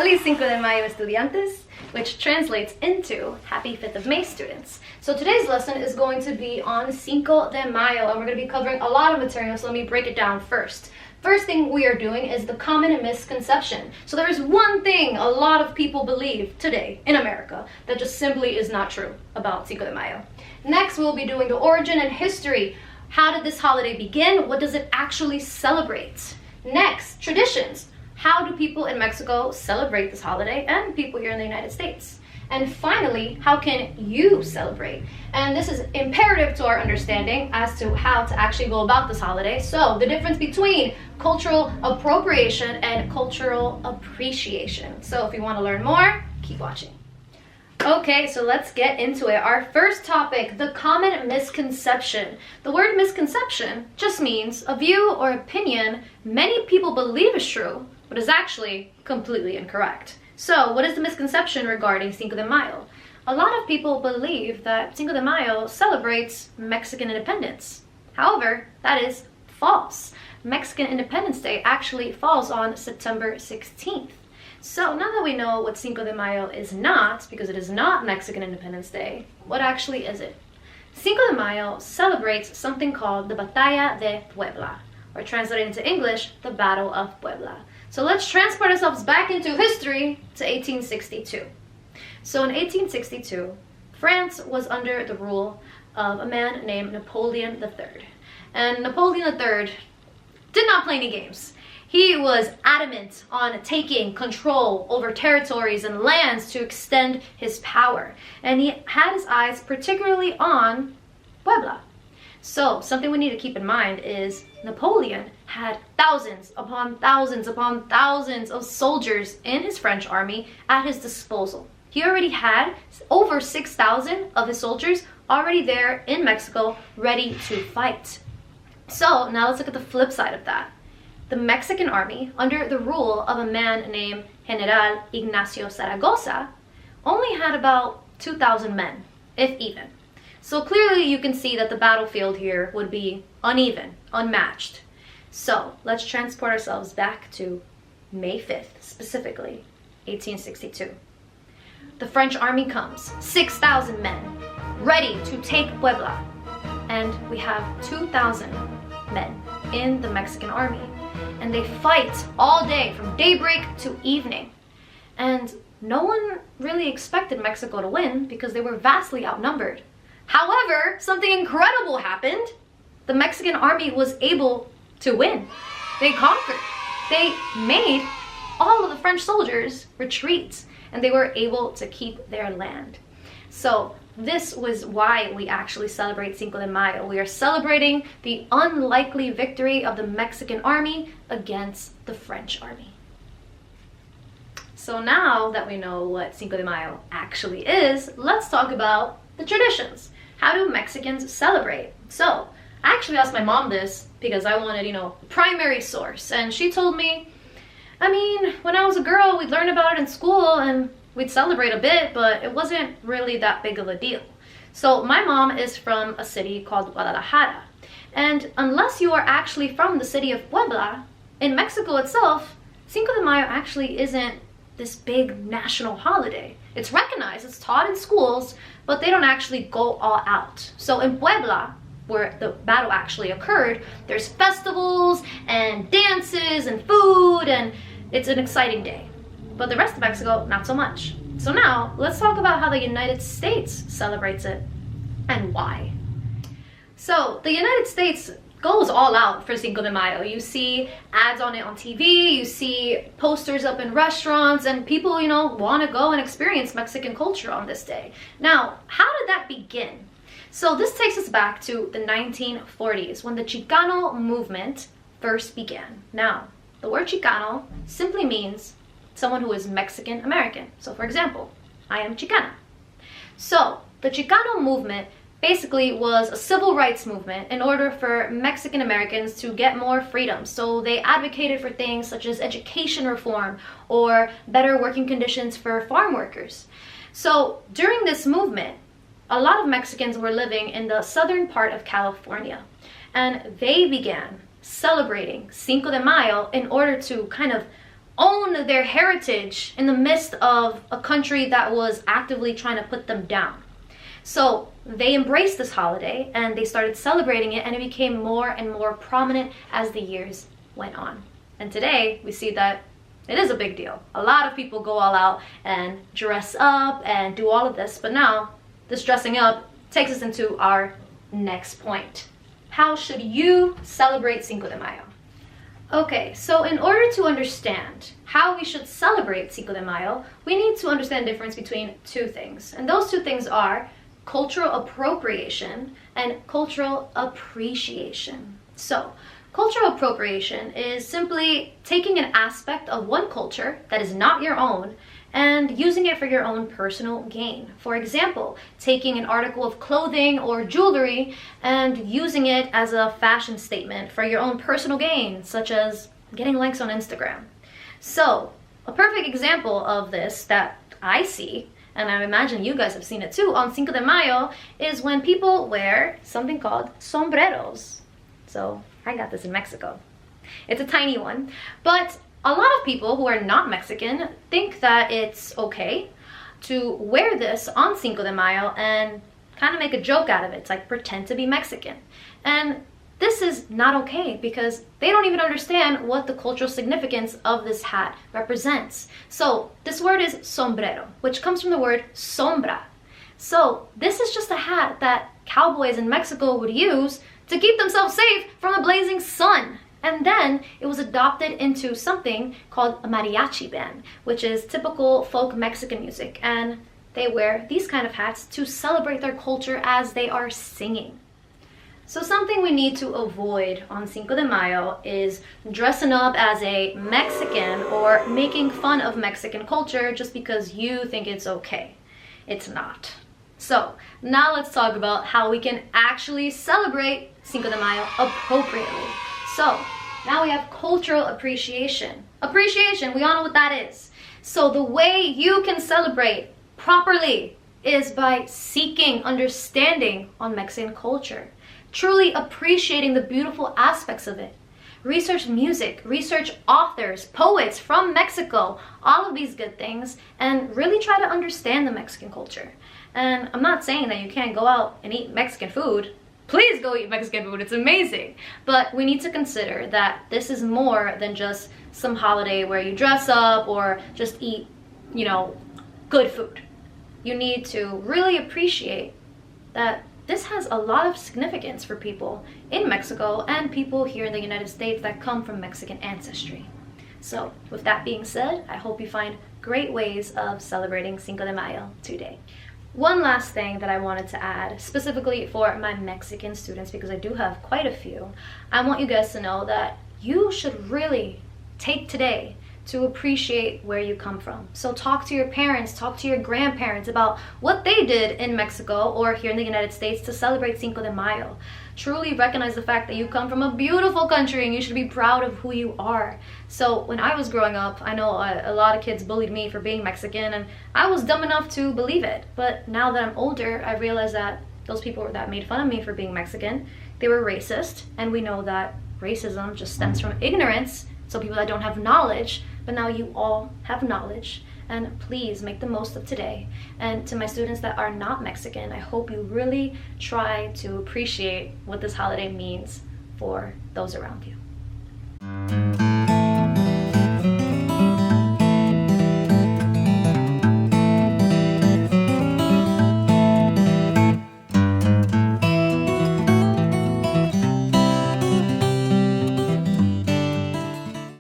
Feliz Cinco de Mayo, estudiantes, which translates into Happy 5th of May, students. So today's lesson is going to be on Cinco de Mayo, and we're going to be covering a lot of material, so let me break it down first. First thing we are doing is the common misconception. So there is one thing a lot of people believe today in America that just simply is not true about Cinco de Mayo. Next, we'll be doing the origin and history. How did this holiday begin? What does it actually celebrate? Next, traditions. How do people in Mexico celebrate this holiday and people here in the United States? And finally, how can you celebrate? And this is imperative to our understanding as to how to actually go about this holiday. So the difference between cultural appropriation and cultural appreciation. So if you want to learn more, keep watching. Okay, so let's get into it. Our first topic, the common misconception. The word misconception just means a view or opinion many people believe is true, but is actually completely incorrect. So what is the misconception regarding Cinco de Mayo? A lot of people believe that Cinco de Mayo celebrates Mexican independence. However, that is false. Mexican Independence Day actually falls on September 16th. So now that we know what Cinco de Mayo is not, because it is not Mexican Independence Day, what actually is it? Cinco de Mayo celebrates something called the Batalla de Puebla, or translated into English, the Battle of Puebla. So let's transport ourselves back into history to 1862. So in 1862, France was under the rule of a man named Napoleon III. And Napoleon III did not play any games. He was adamant on taking control over territories and lands to extend his power. And he had his eyes particularly on Puebla. So something we need to keep in mind is Napoleon had thousands upon thousands upon thousands of soldiers in his French army at his disposal. He already had over 6,000 of his soldiers already there in Mexico ready to fight. So now let's look at the flip side of that. The Mexican army, under the rule of a man named General Ignacio Zaragoza, only had about 2,000 men, if even. So clearly you can see that the battlefield here would be uneven, unmatched. So let's transport ourselves back to May 5th, specifically 1862. The French army comes, 6,000 men, ready to take Puebla. And we have 2,000 men in the Mexican army. And they fight all day from daybreak to evening. And no one really expected Mexico to win because they were vastly outnumbered. However, something incredible happened. The Mexican army was able to win. They conquered. They made all of the French soldiers retreat, and they were able to keep their land. So this was why we actually celebrate Cinco de Mayo. We are celebrating the unlikely victory of the Mexican army against the French army. So now that we know what Cinco de Mayo actually is, let's talk about the traditions. How do Mexicans celebrate? So I actually asked my mom this because I wanted, primary source. And she told me, when I was a girl, we'd learn about it in school and we'd celebrate a bit, but it wasn't really that big of a deal. So my mom is from a city called Guadalajara. And unless you are actually from the city of Puebla, in Mexico itself, Cinco de Mayo actually isn't this big national holiday. It's recognized, it's taught in schools, but they don't actually go all out. So in Puebla, where the battle actually occurred, there's festivals and dances and food, and it's an exciting day. But the rest of Mexico, not so much. So now, let's talk about how the United States celebrates it and why. So the United States goes all out for Cinco de Mayo. You see ads on it on TV, you see posters up in restaurants, and people, want to go and experience Mexican culture on this day. Now, how did that begin? So this takes us back to the 1940s when the Chicano movement first began. Now, the word Chicano simply means someone who is Mexican American. So for example, I am Chicana. So the Chicano movement basically was a civil rights movement in order for Mexican Americans to get more freedom. So they advocated for things such as education reform or better working conditions for farm workers. So during this movement, a lot of Mexicans were living in the southern part of California, and they began celebrating Cinco de Mayo in order to kind of own their heritage in the midst of a country that was actively trying to put them down. So they embraced this holiday and they started celebrating it, and it became more and more prominent as the years went on. And today we see that it is a big deal. A lot of people go all out and dress up and do all of this, but now this dressing up takes us into our next point. How should you celebrate Cinco de Mayo? Okay, so in order to understand how we should celebrate Cinco de Mayo, we need to understand the difference between two things. And those two things are cultural appropriation and cultural appreciation. So, cultural appropriation is simply taking an aspect of one culture that is not your own and using it for your own personal gain. For example, taking an article of clothing or jewelry and using it as a fashion statement for your own personal gain, such as getting likes on Instagram. So, a perfect example of this that I see, and I imagine you guys have seen it too, on Cinco de Mayo, is when people wear something called sombreros. So, I got this in Mexico. It's a tiny one, but a lot of people who are not Mexican think that it's okay to wear this on Cinco de Mayo and kind of make a joke out of it. It's like pretend to be Mexican. And this is not okay because they don't even understand what the cultural significance of this hat represents. So this word is sombrero, which comes from the word sombra. So this is just a hat that cowboys in Mexico would use to keep themselves safe from the blazing sun. And then it was adopted into something called a mariachi band, which is typical folk Mexican music. And they wear these kind of hats to celebrate their culture as they are singing. So something we need to avoid on Cinco de Mayo is dressing up as a Mexican or making fun of Mexican culture just because you think it's okay. It's not. So now let's talk about how we can actually celebrate Cinco de Mayo appropriately. So now we have cultural appreciation. Appreciation, we all know what that is. So the way you can celebrate properly is by seeking understanding on Mexican culture, truly appreciating the beautiful aspects of it. Research music, research authors, poets from Mexico, all of these good things, and really try to understand the Mexican culture. And I'm not saying that you can't go out and eat Mexican food. Please go eat Mexican food, it's amazing. But we need to consider that this is more than just some holiday where you dress up or just eat, good food. You need to really appreciate that this has a lot of significance for people in Mexico and people here in the United States that come from Mexican ancestry. So with that being said, I hope you find great ways of celebrating Cinco de Mayo today. One last thing that I wanted to add, specifically for my Mexican students, because I do have quite a few, I want you guys to know that you should really take today to appreciate where you come from. So talk to your parents, talk to your grandparents about what they did in Mexico or here in the United States to celebrate Cinco de Mayo. Truly recognize the fact that you come from a beautiful country and you should be proud of who you are. So when I was growing up, I know a lot of kids bullied me for being Mexican, and I was dumb enough to believe it. But now that I'm older, I realize that those people that made fun of me for being Mexican, they were racist, and we know that racism just stems from ignorance, so people that don't have knowledge. But now you all have knowledge, and please make the most of today. And to my students that are not Mexican, I hope you really try to appreciate what this holiday means for those around you.